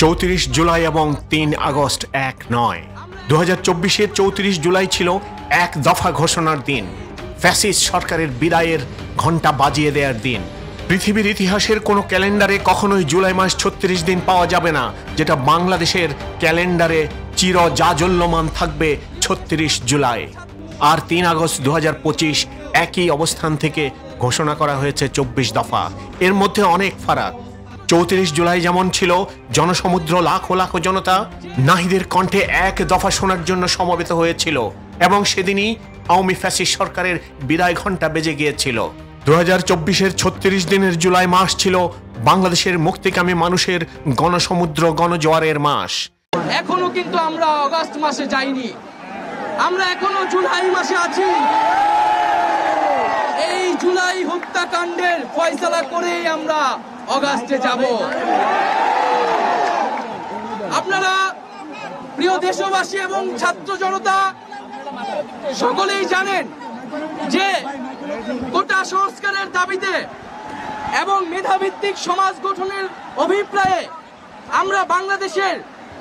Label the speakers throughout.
Speaker 1: 34 জুলাই এবং 3 আগস্ট এক নয়। 2024-এর 34 জুলাই ছিল এক দফা ঘোষণার দিন, ফ্যাসিস্ট সরকারের বিদায়ের ঘণ্টা বাজিয়ে দেওয়ার দিন। পৃথিবীর ইতিহাসের কোনো ক্যালেন্ডারে কখনোই জুলাই মাস 36 দিন পাওয়া যাবে না, যেটা বাংলাদেশের ক্যালেন্ডারে চির জাজল্যমান থাকবে 36 জুলাই। আর 3 আগস্ট 2025 একই অবস্থান থেকে ঘোষণা করা হয়েছে 24 দফা। এর মধ্যে অনেক ফারাক। 34 জুলাই যেমন ছিল জনসমুদ্র, লাখো লাখো জনতা নাহিদের কণ্ঠে এক দফা শোনার জন্য সমবেত হয়েছিল, এবং সেদিনই আওয়ামী ফ্যাসিস্ট সরকারের বিদায় ঘণ্টা বেজে গিয়েছিল। 2024-এর 36 দিনের জুলাই মাস ছিল বাংলাদেশের মুক্তিকামী মানুষের গণসমুদ্র, গণজোয়ারের মাস।
Speaker 2: এখনো কিন্তু আমরা আগস্ট মাসে যাইনি, আমরা এখনো জুলাই মাসে আছি। এই জুলাই হত্যাকাণ্ডের ফয়সালা করেই আমরা অগাস্টে যাব। আপনারা প্রিয় দেশবাসী এবং ছাত্র জনতা সকলেই জানেন যে কোটা সংস্কারের দাবিতে এবং মেধাভিত্তিক সমাজ গঠনের অভিপ্রায়ে আমরা বাংলাদেশের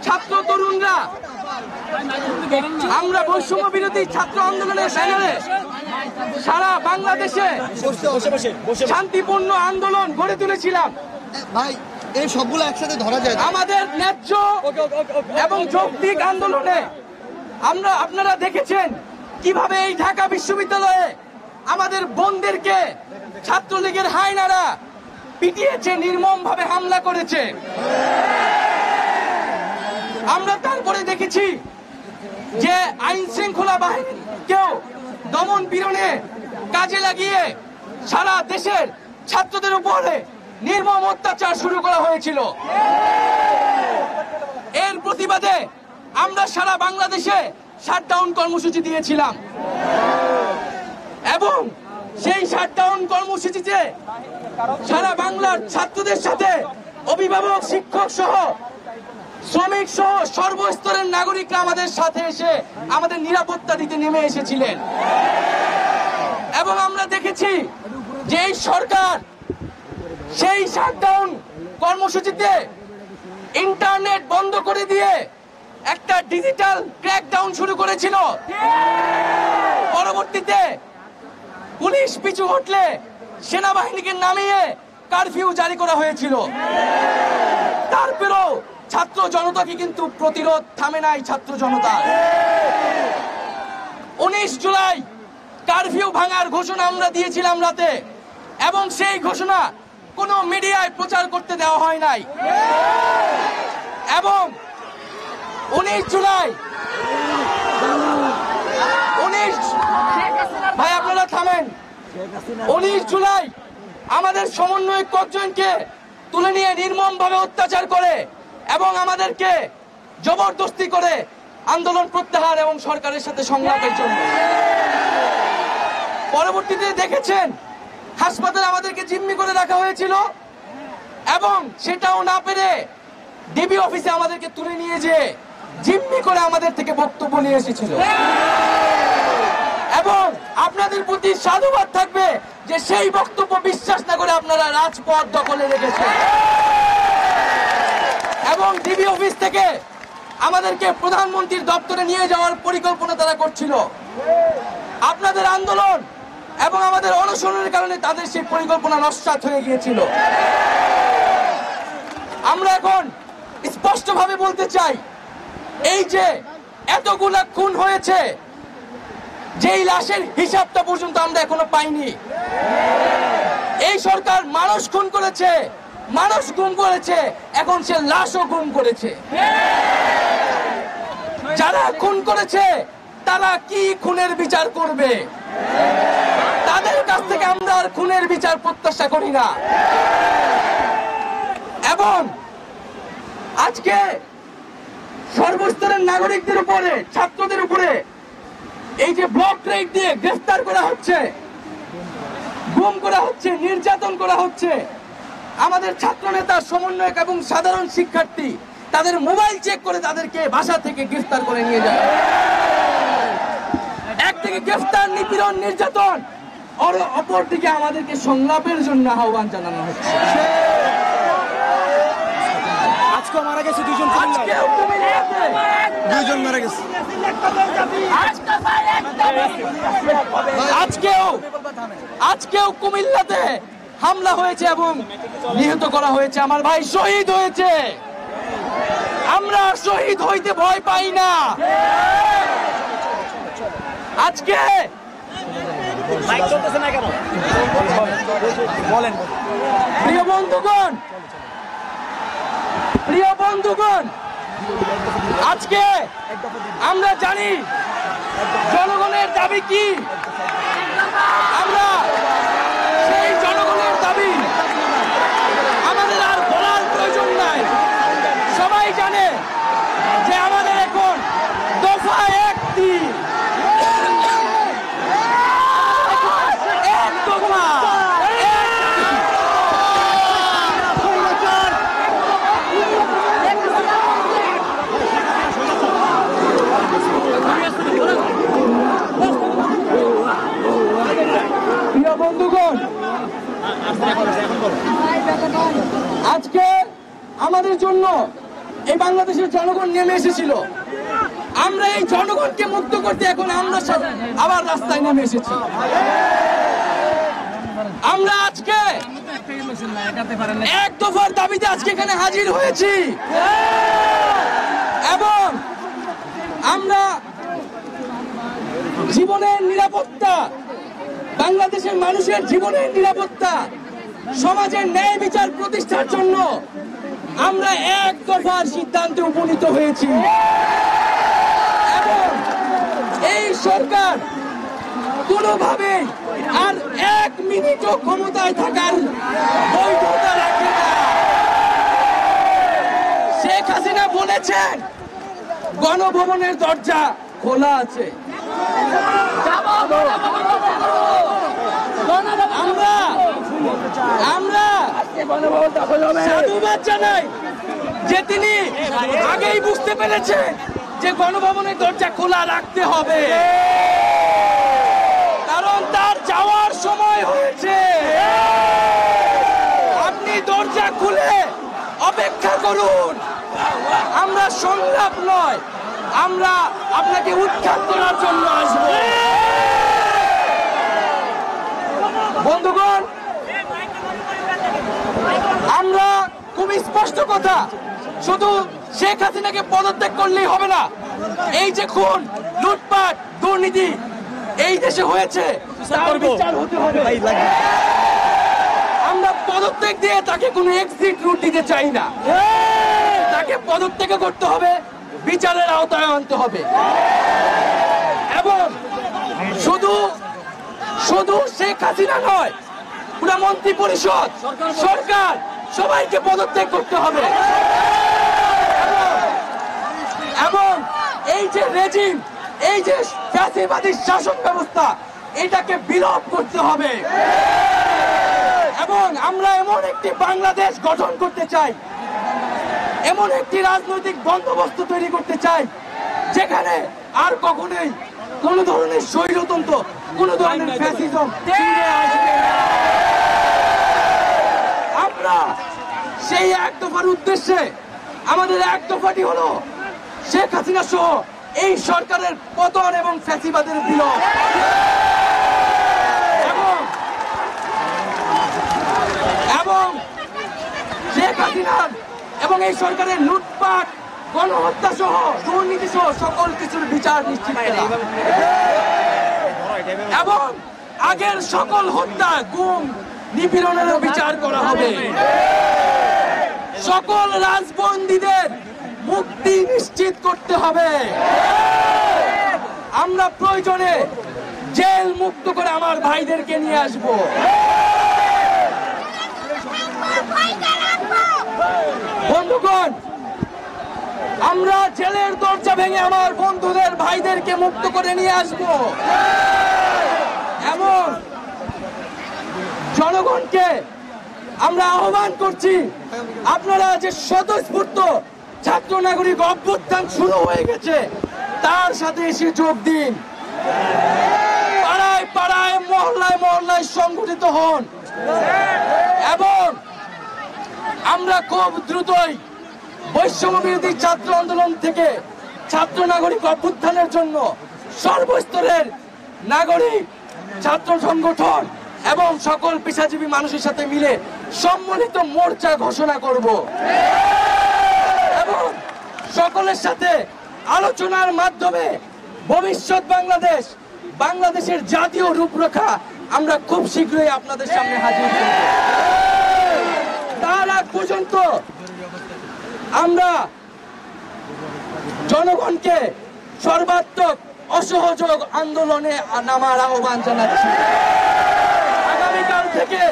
Speaker 2: ছাত্র তরুণরা আমরা বৈষম্য বিরোধী ছাত্র আন্দোলনের ব্যানারে সারা বাংলাদেশে শান্তিপূর্ণ আন্দোলন গড়ে তুলেছিলাম।
Speaker 3: ভাই এই সবগুলো একসাথে ধরা যায়। আমাদের
Speaker 2: ন্যায্য এবং যৌক্তিক আন্দোলনে আপনারা দেখেছেন কিভাবে এই ঢাকা বিশ্ববিদ্যালয়ে আমাদের বোনদেরকে ছাত্রলীগের হায়নারা পিটিয়েছে, নির্মমভাবে হামলা করেছে। আমরা তারপরে দেখেছি যে আইন শৃঙ্খলা বাহিনীকেও দমন পীড়নে কাজে লাগিয়ে সারা দেশের ছাত্রদের উপরে নির্মম অত্যাচার শুরু করা হয়েছিল। এর প্রতিবাদে আমরা সারা বাংলাদেশে শাটডাউন কর্মসূচি দিয়েছিলাম, এবং সেই শাটডাউন কর্মসূচিতে সারা বাংলার ছাত্রদের সাথে অভিভাবক, শিক্ষক সহ, শ্রমিক সহ সর্বস্তরের নাগরিকরা আমাদের সাথে এসে আমাদের নিরাপত্তা দিতে নেমে এসেছিলেন। এবং আমরা দেখেছি যে এই সরকার সেই শাটডাউন কর্মসূচিতে ইন্টারনেট বন্ধ করে দিয়ে একটা ডিজিটাল ক্র্যাকডাউন শুরু করেছিল। পরবর্তীতে পুলিশ পিছু হটলে সেনাবাহিনীকে নামিয়ে কারফিউ জারি করা হয়েছিল। তারপরেও ছাত্র জনতাকে কিন্তু প্রতিরোধ থামে নাই। ছাত্র জনতা 19 জুলাই কারফিউ ভাঙার ঘোষণা আমরা দিয়েছিলাম রাতে, এবং সেই ঘোষণা কোনো মিডিয়ায় প্রচার করতে দেওয়া হয় নাই। এবং 19 জুলাই ভাই আপনারা থামেন। 19 জুলাই আমাদের সমন্বয়ক কয়েকজনকে তুলে নিয়ে নির্মমভাবে অত্যাচার করে এবং আমাদেরকে জবরদস্তি করে আন্দোলন প্রত্যাহার এবং সরকারের সাথে সংলাপের জন্য। পরবর্তীতে দেখেছেন হাসপাতালে আমাদেরকে জিম্মি করে রাখা হয়েছিল, এবং সেটাও না পেরে ডিবি অফিসে আমাদেরকে তুলে নিয়ে যেয়ে জিম্মি করে আমাদের থেকে বক্তব্য নিয়ে এসেছিল। এবং আপনাদের প্রতি সাধুবাদ থাকবে যে সেই বক্তব্য বিশ্বাস না করে আপনারা রাজপথ দখলে রেখেছেন, এবং ডিবি অফিস থেকে আমাদেরকে প্রধানমন্ত্রীর দপ্তরে নিয়ে যাওয়ার পরিকল্পনা তারা করছিল। আপনাদের আন্দোলন এবং আমাদের অনশনের কারণে তাদের সেই পরিকল্পনা নস্যাৎ হয়ে গিয়েছিল। আমরা এখন স্পষ্টভাবে বলতে চাই, এই যে এতগুলা খুন হয়েছে, যেই লাশের হিসাবটা পর্যন্ত আমরা এখনো পাইনি। এই সরকার মানুষ খুন করেছে, মানুষ গুম করেছে, এখন সে লাশও গুম করেছে। যারা খুন করেছে তারা কি খুনের বিচার করবে? তাদের কাছ থেকে আমরা আর খুনের বিচার প্রত্যাশা করি না। এবং আজকে সর্বস্তরের নাগরিকদের উপরে, ছাত্রদের উপরে এই যে ব্লক রেড দিয়ে গ্রেফতার করা হচ্ছে, গুম করা হচ্ছে, নির্যাতন করা হচ্ছে, আমাদের ছাত্র নেতা, সমন্বয়ক এবং সাধারণ শিক্ষার্থী তাদের মোবাইল চেক করে তাদেরকে বাসা থেকে গ্রেফতার করে নিয়ে যায়। একদিকে গ্রেফতার, নিপীড়ন, নির্যাতন, অপরদিকে আমাদেরকে সংলাপের জন্য আহ্বান জানানো হচ্ছে।
Speaker 4: আজকে মারা গেছে দুইজন, দুইজন মারা গেছে।
Speaker 2: আজকেও কুমিল্লাতে হামলা হয়েছে এবং নিহত করা হয়েছে, আমার ভাই শহীদ হয়েছে। আমরা শহীদ হইতে ভয় পাই না। আজকে প্রিয় বন্ধুগণ, আজকে আমরা জানি জনগণের দাবি কি। আমরা সেই জনগণের দাবি আমাদের আর বলার প্রয়োজন নাই। সবাই জানে যে আমাদের এখন দফা একটি, এক দফা প্রিয় বন্ধুগণ, আজকে আমাদের জন্য এই বাংলাদেশের জনগণ নেমে এসেছিল। আমরা এই জনগণকে মুক্ত করতে এখন আমরা আবার রাস্তায় নেমে এসেছি। আমরা আজকে এক দফার দাবিতে আজকে এখানে হাজির হয়েছি এবং আমরা জীবনের নিরাপত্তা, বাংলাদেশের মানুষের জীবনের নিরাপত্তা, সমাজের ন্যায় বিচার প্রতিষ্ঠার জন্য আমরা এক দফার সিদ্ধান্তে উপনীত হয়েছি এবং এই সরকার কোনোভাবে আর এক মিনিটও ক্ষমতায় থাকার বৈধতা রাখে না। শেখ হাসিনা বলেছেন গণভবনের দরজা খোলা আছে। আমরা সাধুবাদ জানাই যে তিনি আগেই বুঝতে পেরেছেন যে গণভবনের দরজা খোলা রাখতে হবে, কারণ তার যাওয়ার সময় হয়েছে। আপনি দরজা খুলে অপেক্ষা করুন। আমরা সংলাপ নয়, আমরা আপনাকে উৎখাত করার জন্য আসব। বন্ধুগণ, আমরা খুব স্পষ্ট কথা, শুধু শেখ হাসিনাকে পদত্যাগ করলেই হবে না। এই যে খুন, লুটপাট, দুর্নীতি এই দেশে হয়েছে, তার বিচার হতে হবে। আমরা পদত্যাগ দিয়ে তাকে কোনো এক্সিট রুট দিতে চাই না। তাকে পদত্যাগ করতে হবে, বিচারের আওতায় আনতে হবে এবং শুধু শেখ হাসিনা নয়, পুরো মন্ত্রী পরিষদ, সরকার সবাইকে পদত্যাগ করতে হবে এবং এই যে রেজিম, এই যে ফ্যাসিবাদী শাসন ব্যবস্থা, এটাকে বিলোপ করতে হবে এবং আমরা এমন একটি বাংলাদেশ গঠন করতে চাই, এমন একটি রাজনৈতিক বন্দোবস্ত তৈরি করতে চাই যেখানে আর কখনোই কোন ধরনের স্বৈরতন্ত্র, কোন ধরনের ফ্যাসিজম ফিরে আসবে না। আমরা সেই এক দফার উদ্দেশ্যে আমাদের এক দফাটি হলো শেখ হাসিনা সহ এই সরকারের পতন এবং ফ্যাসিবাদের বিলোপ এবং শেখ হাসিনার এবং এই সরকারের লুটপাট, গণহত্যা সহ দুর্নীতি সহ সকল কিছুর বিচার নিশ্চিত করা এবং আগের সকল হত্যা, গুম, নিপীড়নেরও বিচার করা হবে। সকল রাজবন্দীদের মুক্তি নিশ্চিত করতে হবে। আমরা প্রয়োজনে জেল মুক্ত করে আমার ভাইদেরকে নিয়ে আসব। বন্ধুগণ, আমরা জেলের দরজা ভেঙে আমার বন্ধুদের, ভাইদেরকে মুক্ত করে নিয়ে আসব এবং জনগণকে আমরা আহ্বান করছি, আপনারা যে স্বতঃস্ফূর্ত ছাত্র নাগরিক অভ্যুত্থান শুরু হয়ে গেছে, তার সাথে এসে যোগ দিন। পাড়ায় পাড়ায়, মহল্লায় মহল্লায় সংগঠিত হন এবং আমরা খুব দ্রুতই বৈষম্য বিরোধী ছাত্র আন্দোলন থেকে ছাত্র নাগরিক অভ্যুত্থানের জন্য সর্বস্তরের নাগরিক ছাত্র সংগঠন এবং সকল পেশাজীবী মানুষের সাথে মিলে সম্মিলিত মোর্চা ঘোষণা করব এবং সকলের সাথে আলোচনার মাধ্যমে ভবিষ্যৎ বাংলাদেশের জাতীয় রূপরেখা আমরা খুব শীঘ্রই আপনাদের সামনে হাজির করব। তার আগ পর্যন্ত আমরা জনগণকে সর্বাত্মক অসহযোগ আন্দোলনে নামার আহ্বান জানাচ্ছি। আগামীকাল থেকে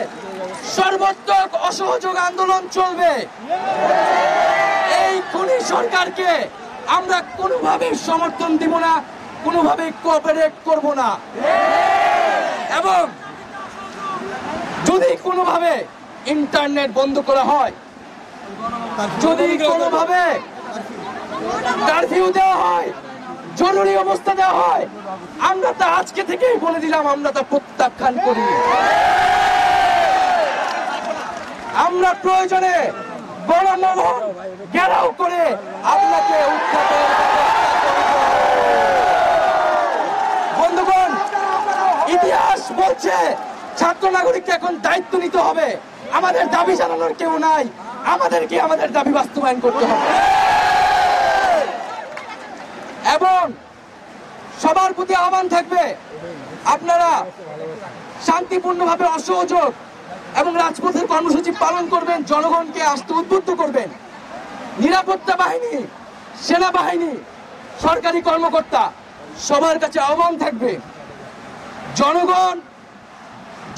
Speaker 2: সর্বাত্মক অসহযোগ আন্দোলন চলবে। এই খুনি সরকারকে আমরা কোনোভাবে সমর্থন দিব না, কোনোভাবে কোঅপারেট করব না। এবং যদি কোনোভাবে ইন্টারনেট বন্ধ করা হয়, যদি কোনোভাবে কারফিউ দেওয়া হয়, জরুরি অবস্থা দেওয়া হয়, আমরা তা আজকে থেকেই বলে দিলাম, আমরা তা প্রত্যাখ্যান করি। আমরা প্রয়োজনে গণভবন ঘেরাও করে আপনাকে উৎখাতের বন্ধুগণ, ইতিহাস বলছে ছাত্র নাগরিককে এখন দায়িত্ব নিতে হবে। আমাদের দাবি জানানোর কেউ নাই, আমাদেরকে আমাদের দাবি বাস্তবায়ন করতে হবে। এবং সবার প্রতি আহ্বান থাকবে, আপনারা শান্তিপূর্ণভাবে অসহযোগ এবং রাজপথের কর্মসূচি পালন করবেন, জনগণকে আসতে উদ্বুদ্ধ করবেন। নিরাপত্তা বাহিনী, সেনাবাহিনী, সরকারি কর্মকর্তা সবার কাছে আহ্বান থাকবে, জনগণ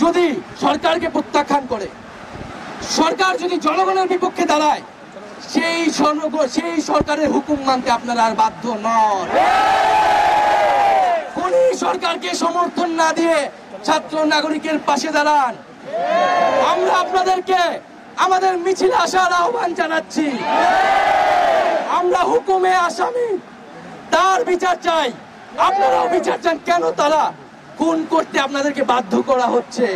Speaker 2: যদি সরকারকে প্রত্যাখ্যান করে, সরকার যদি জনগণের বিপক্ষে দাঁড়ায়, সেই সরকারের হুকুম মানতে আপনারা আর বাধ্য নন। কোন সরকারকে সমর্থন না দিয়ে ছাত্র নাগরিকের পাশে দাঁড়ান। আমরা আপনাদেরকে আমাদের মিছিলে আসার আহ্বান জানাচ্ছি। আমরা হুকুমে আসামি, তার বিচার চাই। আপনারাও বিচার চান, কেন তারা খুন করতে আপনাদেরকে বাধ্য করা হচ্ছে।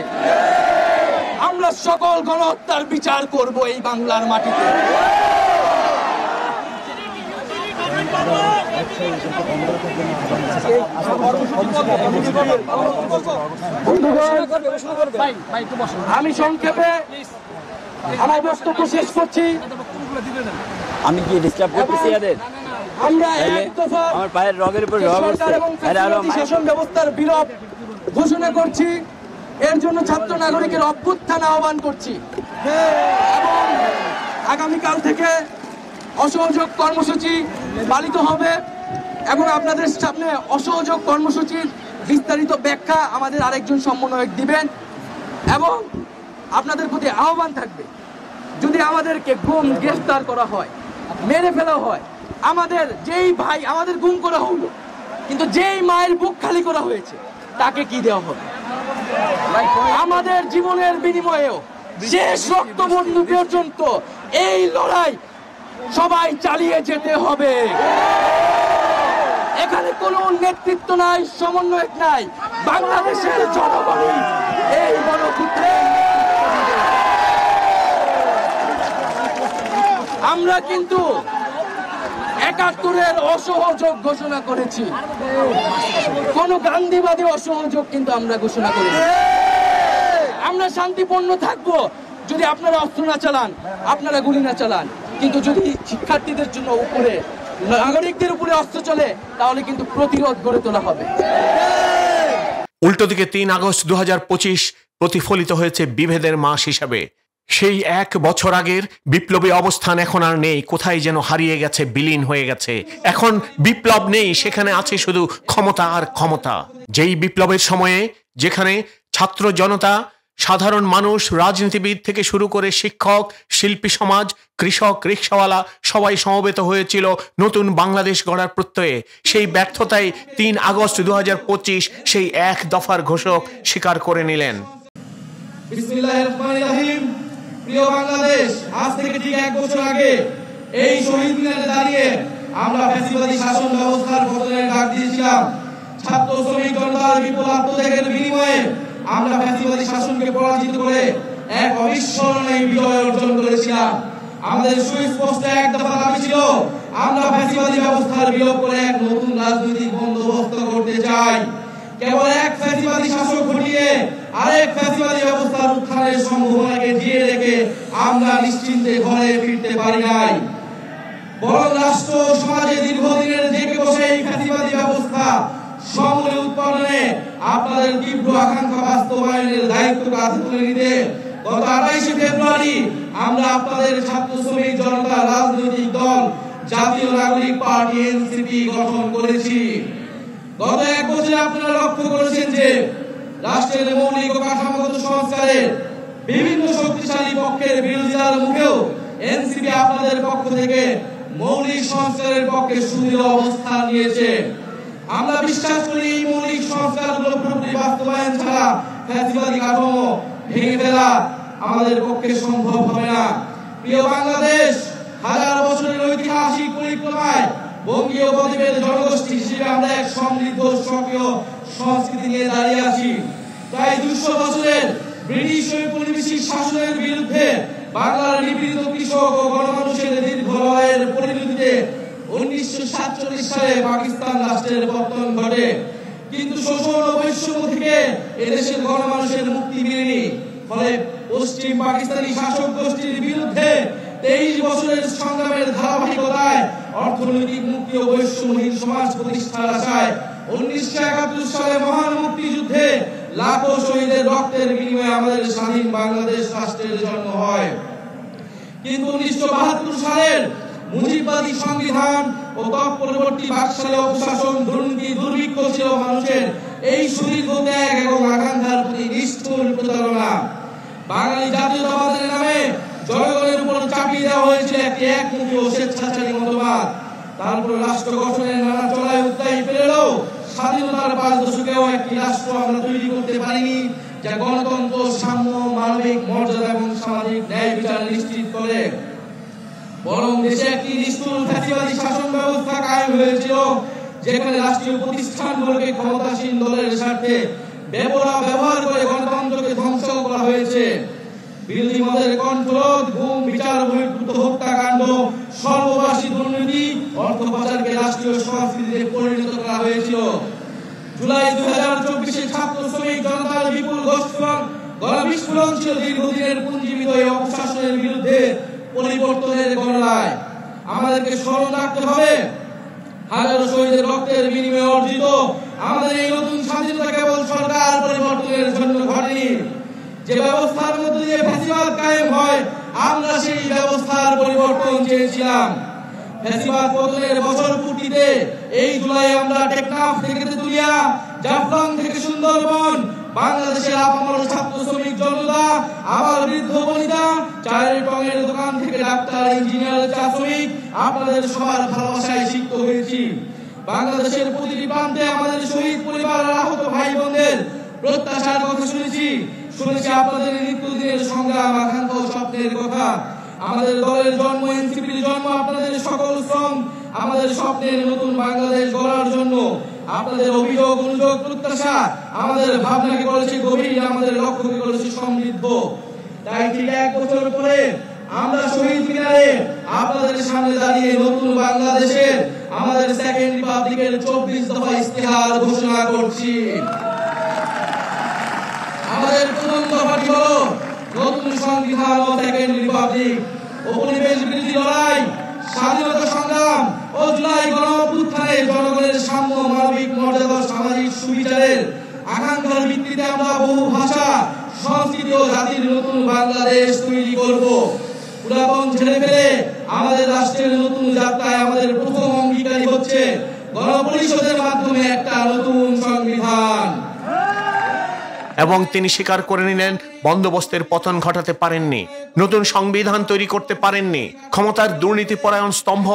Speaker 2: আমরা সকল গণহত্যার বিচার করব এই বাংলার মাটিতে। আমি সংক্ষেপে আমার বক্তব্য শেষ করছি।
Speaker 4: আমি কি ডিস্টার্ব করতেছি এদের?
Speaker 2: আমরা এক দফা
Speaker 4: আমার পায়ের রগের উপর রগ
Speaker 2: সরকার এবং শাসন ব্যবস্থার বিলোপ ঘোষণা করছি। এর জন্য ছাত্র নাগরিকের অভ্যুত্থান আহ্বান করছি এবং আগামীকাল থেকে অসহযোগ কর্মসূচি পালিত হবে এবং আপনাদের সামনে অসহযোগ কর্মসূচির বিস্তারিত ব্যাখ্যা আমাদের আরেকজন সমন্বয়ক দিবেন। এবং আপনাদের প্রতি আহ্বান থাকবে, যদি আমাদেরকে গ্রেফতার করা হয়, মেরে ফেলা হয়, আমাদের যেই ভাই আমাদের গুম করা হলো, কিন্তু যেই মায়ের বুক খালি করা হয়েছে তাকে কি দেওয়া হবে? আমাদের জীবনের বিনিময়েও শেষ রক্তবন্ধু পর্যন্ত এই লড়াই সবাই চালিয়ে যেতে হবে। এখানে কোনো নেতৃত্ব নাই, সমন্বয়ক নাই, বাংলাদেশের জনগণই এই গণঅভ্যুত্থান। আমরা কিন্তু ৭১-এর অসহযোগ ঘোষণা করেছি, কোন গান্ধীবাদী অসহযোগ কিন্তু আমরা ঘোষণা করিনি। আমরা শান্তিপূর্ণ থাকবো যদি আপনারা অস্ত্র না চালান, আপনারা গুলি না চালান, কিন্তু যদি শিক্ষার্থীদের জন্য উপরে, নাগরিকদের উপরে অস্ত্র চলে, তাহলে কিন্তু প্রতিরোধ গড়ে তোলা হবে।
Speaker 1: উল্টো দিকে ৩ আগস্ট ২০২৫ প্রতিফলিত হয়েছে বিভেদের মাস হিসাবে। সেই ১ বছর আগের বিপ্লবী অবস্থান এখন আর নেই, কোথায় যেন হারিয়ে গেছে, বিলীন হয়ে গেছে। এখন বিপ্লব নেই, সেখানে আছে শুধু ক্ষমতা আর ক্ষমতা। যেই বিপ্লবের সময়ে যেখানে ছাত্র জনতা, সাধারণ মানুষ, রাজনীতিবিদ থেকে শুরু করে শিক্ষক, শিল্পী সমাজ, কৃষক, রিকশাওয়ালা সবাই সমবেত হয়েছিল নতুন বাংলাদেশ গড়ার প্রত্যয়ে, সেই ব্যর্থতায় ৩ আগস্ট ২০২৫ সেই ১ দফার ঘোষক স্বীকার করে নিলেন।
Speaker 5: বিসমিল্লাহির রহমানির রহিম। প্রিয় বাংলাদেশ, আজ থেকে ঠিক ১ বছর আগে এই শহীদ মিনারে দাঁড়িয়ে আমরা ফ্যাসিবাদী শাসন ব্যবস্থার পতনের ডাক দিয়েছিলাম। ছাত্র শ্রমিক জনতার বিপুল আত্মত্যাগের বিনিময়ে আমরা ফ্যাসিবাদী শাসনকে পরাজিত করে এক অবিস্মরণীয় বিজয় অর্জন করেছিলাম। আমাদের সুস্পষ্ট এক দফা দাবি ছিল, আমরা ফ্যাসিবাদী ব্যবস্থার বিলোপ করে এক নতুন রাজনৈতিক বন্দোবস্ত করতে চাই। কেবল এক ফ্যাসিবাদী শাসক হটিয়ে আরেক ফ্যাসিবাদী ব্যবস্থার উত্থানের সম্ভাবনাকে জিয়ে রেখে আমরা নিশ্চিন্তে ঘরে ফিরতে পারি নাই, বরং রাষ্ট্র সমাজে দীর্ঘদিনের জেগে বসে এই ফ্যাসিবাদী ব্যবস্থা সমূলে উৎপাদনে আপনাদের তীব্র আকাঙ্ক্ষা বাস্তবায়নের দায়িত্ব কাঁধে তুলে নিতে গত 28শে ফেব্রুয়ারি আমরা আপনাদের ছাত্র শ্রমিক জনতা রাজনৈতিক দল জাতীয় নাগরিক পার্টি এনসিপি গঠন করেছি। গত এক বছরে আপনারা লক্ষ্য করেছেন যে রাষ্ট্রের মৌলিক ও কাঠামোগত সংস্কারের বিভিন্ন শক্তিশালী পক্ষের বিরোধিতার মুখেও এনসিপি আপনাদের পক্ষ থেকে মৌলিক সংস্কারের পক্ষে সুদৃঢ় অবস্থান নিয়েছে। আমরা বিশ্বাস করি এই মৌলিক সংস্কারগুলো পুরোপুরি বাস্তবায়ন ছাড়া ফ্যাসিবাদী কাঠামো ভেঙে ফেলা আমাদের পক্ষে সম্ভব হবে না। প্রিয় বাংলাদেশ, হাজার বছরের ঐতিহাসিক পরিক্রমায় বঙ্গীয় বদ্বীপের জনগোষ্ঠী হিসেবে আমরা এক সমৃদ্ধ সক্রিয় সংস্কৃতি নিয়ে দাঁড়িয়ে আছি। প্রায় 200 বছরের ব্রিটিশ ঔপনিবেশিক শাসনের বিরুদ্ধে বাংলার নিপীড়িত কৃষক ও গণমানুষের দীর্ঘ লড়াইয়ের পরিণতিতে 1947 সালে পাকিস্তান রাষ্ট্রের পতন ঘটে। কিন্তু শোষণ ও বৈষম্য থেকে এদেশের গণমানুষের মুক্তি মিলেনি। ফলে পশ্চিম পাকিস্তানি শাসক গোষ্ঠীর বিরুদ্ধে 23 বছরের সংগ্রামের ধারাবাহিকতায় অর্থনৈতিক মুক্তি ও বৈষম্যহীন সমাজ প্রতিষ্ঠার আশায় 1971 সালে মহান মুক্তিযুদ্ধে লাখো শহীদের রক্তের বিনিময়ে আমাদের স্বাধীন বাংলাদেশ রাষ্ট্রের জন্ম হয়। কিন্তু 1972 সালের মুজিববাদী সংবিধান ও তৎপরবর্তী বাকশালী অপশাসন, দুর্নীতি, দুর্ভিক্ষ ছিল মানুষের এই সুদীর্ঘ ত্যাগ এবং আকাঙ্ক্ষার প্রতি নিষ্ঠুর প্রতারণা। বাঙালি জাতীয়তাবাদের নামে জনগণের উপর চাপিয়ে দেওয়া হয়েছে একটি একমুখী ও স্বেচ্ছাচারী মতবাদ। তারপর রাষ্ট্র গঠনের নানা চলায় উদ্যায়ী পেলেও স্বাধীনতার 5 দশকেও একটি রাষ্ট্র আমরা তৈরি করতে পারিনি যা গণতন্ত্র, সাম্য, মানবিক মর্যাদা এবং সামাজিক ন্যায় বিচার নিশ্চিত করে। বরং দেশে একটি নিষ্ঠুর ফ্যাসিবাদী শাসন ব্যবস্থা কায়েম হয়েছিল, যেখানে রাষ্ট্রীয় প্রতিষ্ঠানগুলোকে ক্ষমতাসীন দলের স্বার্থে ব্যবহার করে গণতন্ত্রকে ধ্বংস করা হয়েছে। বিরোধী মতের কণ্ঠরোধ, গুম, বিচার বহির্ভূত হত্যাকাণ্ড, সর্ববাসী দুর্নীতি, অর্থ পাচারকে রাষ্ট্রীয় সংস্কৃতিতে পরিণত করা হয়েছিল। জুলাই 2024-এ ছাত্র শ্রমিক জনতার বিপুল গণবিস্ফোরণ ছিল দীর্ঘদিনের পুঞ্জীবিত এই অপশাসনের বিরুদ্ধে পরিবর্তনের গণনায়। আমাদেরকে স্মরণ রাখতে হবে, হাজারো শহীদের রক্তের বিনিময়ে অর্জিত আমাদের এই নতুন স্বাধীনতা কেবল সরকার পরিবর্তনের জন্য ঘটেনি। যে ব্যবস্থার মধ্যে দিয়ে ফ্যাসিবাদ কায়েম হয়, আমরা সেই ব্যবস্থার পরিবর্তন চেয়েছিলাম। ফ্যাসিবাদ পতনের বছর পূর্তিতে এই জুলাই আমরা টেকনাফ থেকে তেতুলিয়া, জাফলং থেকে সুন্দরবন, বাংলাদেশের আপামর ছাত্র শ্রমিক জনতা, আবার বৃদ্ধ বনিতা, চায়ের টঙের দোকান থেকে ডাক্তার, ইঞ্জিনিয়ার, চা শ্রমিক, আপনাদের সবার ভালোবাসায় সিক্ত হয়েছি। বাংলাদেশের প্রতিটি প্রান্তে আমাদের শহীদ পরিবার আর আহত ভাই বোনদের প্রত্যাশার কথা শুনেছি আপনাদের নিত্যদিনের সংগ্রাম, আকাঙ্ক্ষা ও স্বপ্নের কথা। আমাদের দলের জন্ম, এনসিপির জন্ম আপনাদের সকল শ্রম, আমাদের স্বপ্নের নতুন বাংলাদেশ গড়ার জন্য। আপনাদের অভিযোগ, অনুযোগ, প্রত্যাশা আমাদের ভাবনাকে করেছে গভীর, আমাদের লক্ষ্যকে করেছে সমৃদ্ধ। তাই ঠিক 1 বছর পরে আমরা শহীদ মিনারে আপনাদের সামনে দাঁড়িয়ে নতুন বাংলাদেশের আমাদের সেকেন্ড রিপাবলিকের 24 দফা ইস্তেহার ঘোষণা করছি। আমাদের প্রথম দফাটি হলো নতুন সংবিধান ও সেকেন্ড রিপাবলিক। উপনিবেশ বিরোধী লড়াই, স্বাধীনতা সংগ্রাম ও জুলাই গণঅভ্যুত্থানে জনগণের সাম্য, মানবিক মর্যাদা, সামাজিক সুবিচারের আকাঙ্ক্ষার ভিত্তিতে আমরা বহু ভাষা, সংস্কৃতি ও জাতির নতুন বাংলাদেশ তৈরি করব। পুরাতন ছেড়ে ফেলে আমাদের রাষ্ট্রের নতুন যাত্রায় আমাদের প্রথম অঙ্গীকারই হচ্ছে গণপরিষদের মাধ্যমে একটা নতুন সংবিধান।
Speaker 1: এবং তিনি স্বীকার করে নিলেন বন্দোবস্তের পতন ঘটাতে পারেননি, নতুন সংবিধান তৈরি করতে পারেননি, ক্ষমতার দুর্নীতিপরায়ণ স্তম্ভ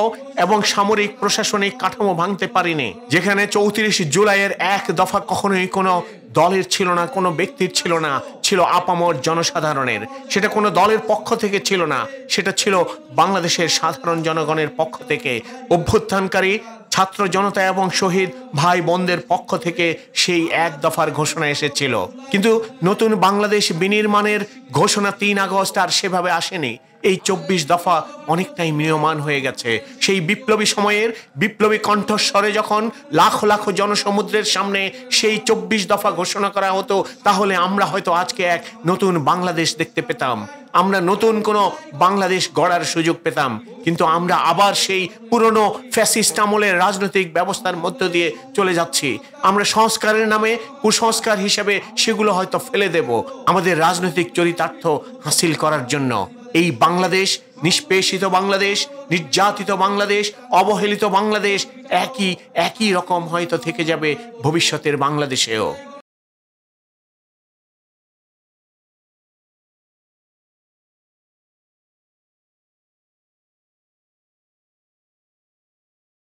Speaker 1: এবং সামরিক প্রশাসনিক কাঠামো ভাঙতে পারেনি। যেখানে 34 জুলাইয়ের 1 দফা কখনোই কোনো দলের ছিল না, কোনো ব্যক্তির ছিল না, ছিল আপামর জনসাধারণের। সেটা কোনো দলের পক্ষ থেকে ছিল না, সেটা ছিল বাংলাদেশের সাধারণ জনগণের পক্ষ থেকে। অভ্যুত্থানকারী ছাত্র জনতা এবং শহীদ ভাই বোনদের পক্ষ থেকে সেই এক দফার ঘোষণা এসেছিল, কিন্তু নতুন বাংলাদেশ বিনির্মাণের ঘোষণা 3 আগস্ট আর সেভাবে আসেনি। এই 24 দফা অনেকটাই ম্রিয়মান হয়ে গেছে। সেই বিপ্লবী সময়ের বিপ্লবী কণ্ঠস্বরে যখন লাখো লাখো জনসমুদ্রের সামনে সেই 24 দফা ঘোষণা করা হতো, তাহলে আমরা হয়তো আজকে এক নতুন বাংলাদেশ দেখতে পেতাম, আমরা নতুন কোনো বাংলাদেশ গড়ার সুযোগ পেতাম। কিন্তু আমরা আবার সেই পুরনো ফ্যাসিস্ট আমলের রাজনৈতিক ব্যবস্থার মধ্য দিয়ে চলে যাচ্ছি। আমরা সংস্কারের নামে কুসংস্কার হিসেবে সেগুলো হয়তো ফেলে দেব আমাদের রাজনৈতিক চরিতার্থ হাসিল করার জন্য। এই বাংলাদেশ, নিষ্পেষিত বাংলাদেশ, নির্যাতিত বাংলাদেশ, অবহেলিত বাংলাদেশ একই রকম হয়তো থেকে যাবে ভবিষ্যতের বাংলাদেশেও।